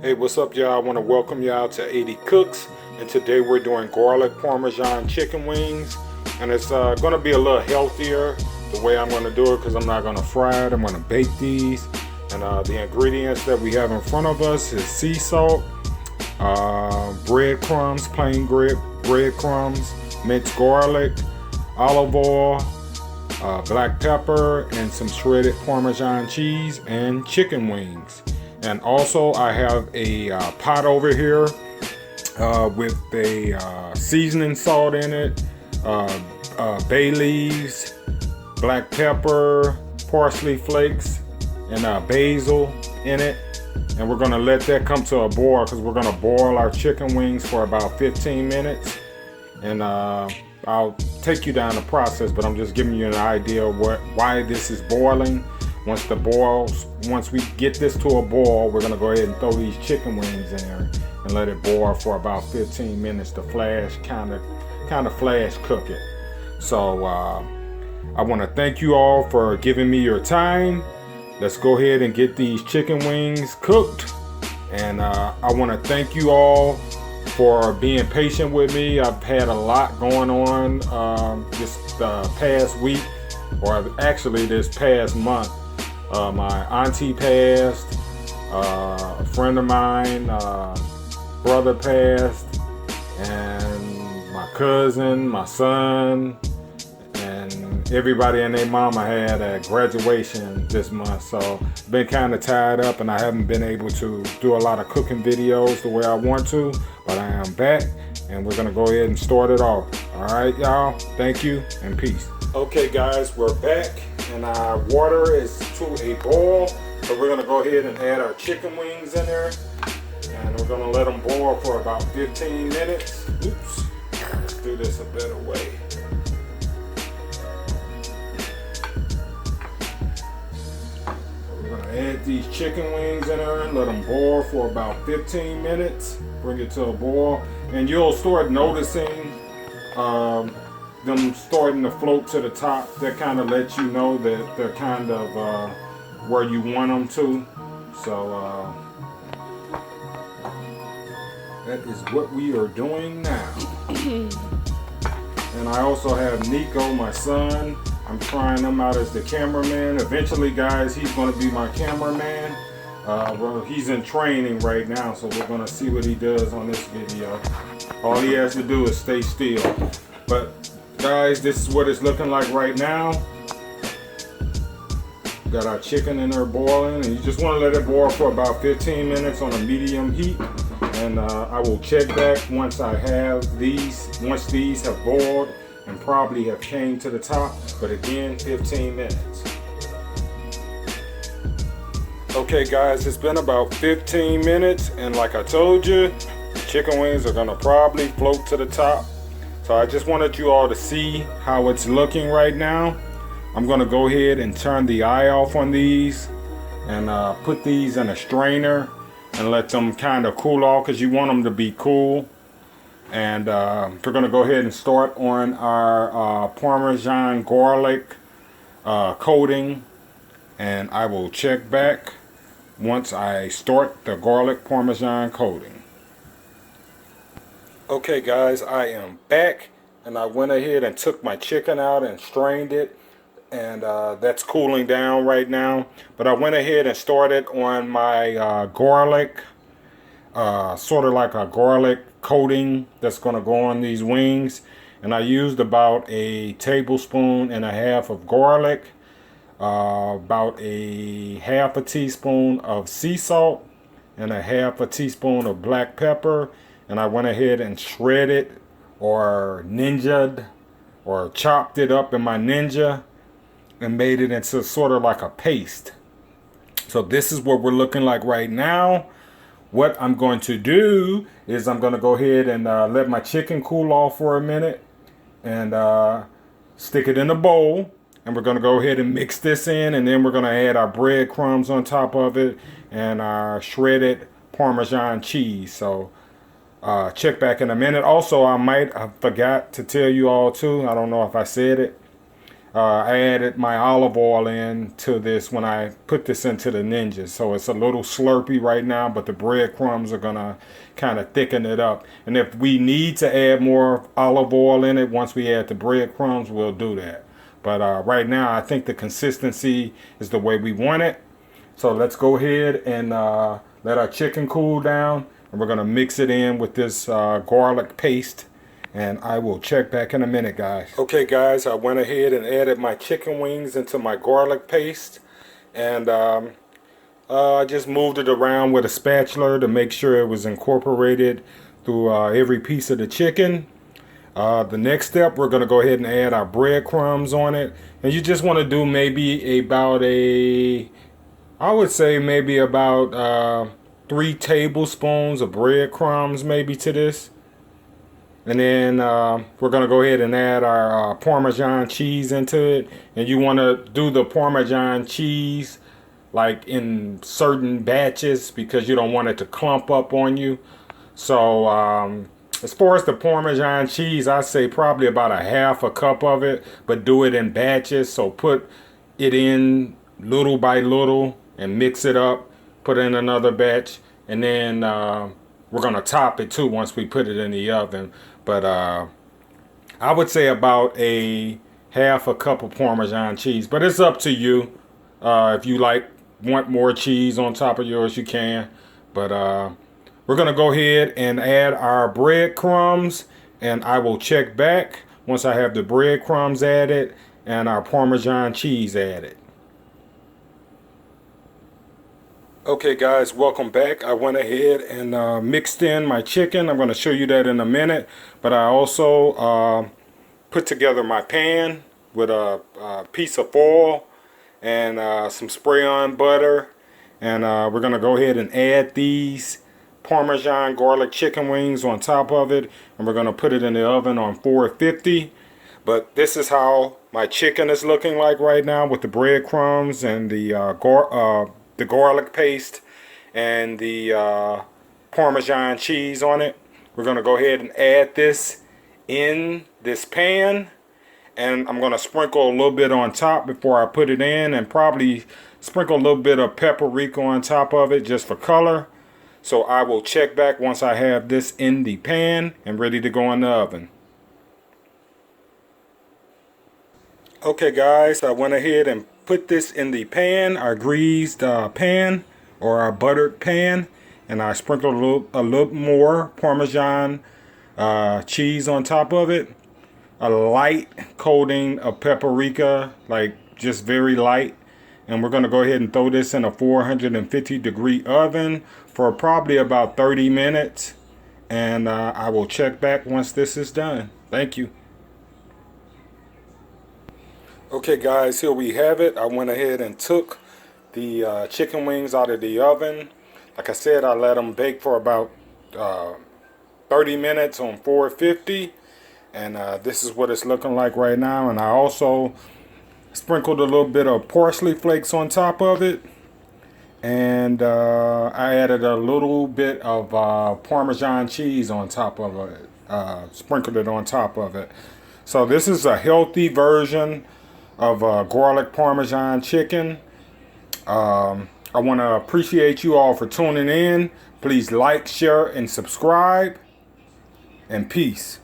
Hey, what's up, y'all? I want to welcome y'all to 80 Cooks, and today we're doing garlic Parmesan chicken wings, and it's going to be a little healthier the way I'm going to do it because I'm not going to fry it. I'm going to bake these, and the ingredients that we have in front of us is sea salt, breadcrumbs, plain breadcrumbs, minced garlic, olive oil, black pepper, and some shredded Parmesan cheese, and chicken wings. And also I have a pot over here with a seasoning salt in it, bay leaves, black pepper, parsley flakes, and basil in it. And we're gonna let that come to a boil because we're gonna boil our chicken wings for about 15 minutes. And I'll take you down the process, but I'm just giving you an idea of why this is boiling. Once we get this to a boil, we're gonna go ahead and throw these chicken wings in there and let it boil for about 15 minutes to kind of flash cook it. So I want to thank you all for giving me your time. Let's go ahead and get these chicken wings cooked. And I want to thank you all for being patient with me. I've had a lot going on this past week, or actually this past month. My auntie passed, a friend of mine, brother passed, and my cousin, my son, and everybody and their mama had a graduation this month. So been kind of tied up, and I haven't been able to do a lot of cooking videos the way I want to, but I am back, and we're gonna go ahead and start it off. All right, y'all, thank you and peace. Okay guys, we're back, and our water is to a boil, so we're gonna go ahead and add our chicken wings in there, and we're gonna let them boil for about 15 minutes. Oops, let's do this a better way. We're gonna add these chicken wings in there and let them boil for about 15 minutes. Bring it to a boil, and you'll start noticing them starting to float to the top. That kind of lets you know that they're kind of where you want them to. So that is what we are doing now. And I also have Nico, my son. I'm trying him out as the cameraman. Eventually, guys, he's going to be my cameraman. Well, he's in training right now, so we're going to see what he does on this video. All he has to do is stay still. But guys, this is what it's looking like right now. Got our chicken in there boiling, and you just want to let it boil for about 15 minutes on a medium heat. And I will check back once once these have boiled and probably have came to the top. But again, 15 minutes. Okay guys, it's been about 15 minutes, and like I told you, the chicken wings are gonna probably float to the top. So I just wanted you all to see how it's looking right now. I'm gonna go ahead and turn the eye off on these and put these in a strainer and let them kind of cool off, because you want them to be cool. And we're gonna go ahead and start on our Parmesan garlic coating, and I will check back once I start the garlic Parmesan coating. Okay guys, I am back, and I went ahead and took my chicken out and strained it, and that's cooling down right now. But I went ahead and started on my garlic, sort of like a garlic coating that's going to go on these wings. And I used about a tablespoon and a half of garlic, about a half a teaspoon of sea salt, and a half a teaspoon of black pepper. And I went ahead and shredded or ninja'd or chopped it up in my Ninja and made it into sort of like a paste. So this is what we're looking like right now. What I'm going to do is I'm going to go ahead and let my chicken cool off for a minute and stick it in a bowl. And we're going to go ahead and mix this in, and then we're going to add our breadcrumbs on top of it and our shredded Parmesan cheese. So check back in a minute. Also, I might have forgot to tell you all too, I don't know if I said it, I added my olive oil into this when I put this into the Ninja. So it's a little slurpy right now, but the breadcrumbs are gonna kind of thicken it up. And if we need to add more olive oil in it once we add the breadcrumbs, we'll do that. But right now, I think the consistency is the way we want it. So let's go ahead and let our chicken cool down. And we're gonna mix it in with this garlic paste. And I will check back in a minute, guys. Okay, guys, I went ahead and added my chicken wings into my garlic paste. And I just moved it around with a spatula to make sure it was incorporated through every piece of the chicken. The next step, we're going to go ahead and add our breadcrumbs on it. And you just want to do maybe about I would say maybe about 3 tablespoons of breadcrumbs maybe to this. And then we're going to go ahead and add our Parmesan cheese into it. And you want to do the Parmesan cheese like in certain batches because you don't want it to clump up on you. So as far as the Parmesan cheese, I'd say probably about a half a cup of it, but do it in batches. So put it in little by little and mix it up, put in another batch, and then we're going to top it too once we put it in the oven. But I would say about a half a cup of Parmesan cheese, but it's up to you. If you want more cheese on top of yours, you can. But we're going to go ahead and add our breadcrumbs, and I will check back once I have the breadcrumbs added and our Parmesan cheese added. Okay, guys, welcome back. I went ahead and mixed in my chicken. I'm going to show you that in a minute. But I also put together my pan with a piece of foil and some spray-on butter. And we're going to go ahead and add these Parmesan garlic chicken wings on top of it. And we're going to put it in the oven on 450. But this is how my chicken is looking like right now with the breadcrumbs and the garlic paste and the Parmesan cheese on it. We're going to go ahead and add this in this pan, and I'm going to sprinkle a little bit on top before I put it in, and probably sprinkle a little bit of paprika on top of it just for color. So I will check back once I have this in the pan and ready to go in the oven. Okay, guys, I went ahead and put this in the pan, our greased pan or our buttered pan, and I sprinkled a little more Parmesan cheese on top of it. A light coating of paprika, like just very light. And we're going to go ahead and throw this in a 450-degree oven for probably about 30 minutes. And I will check back once this is done. Thank you. Okay, guys, here we have it. I went ahead and took the chicken wings out of the oven. Like I said, I let them bake for about 30 minutes on 450. And this is what it's looking like right now. And I also sprinkled a little bit of parsley flakes on top of it. And I added a little bit of Parmesan cheese on top of it. Sprinkled it on top of it. So this is a healthy version of garlic Parmesan chicken. I want to appreciate you all for tuning in. Please like, share, and subscribe. And peace.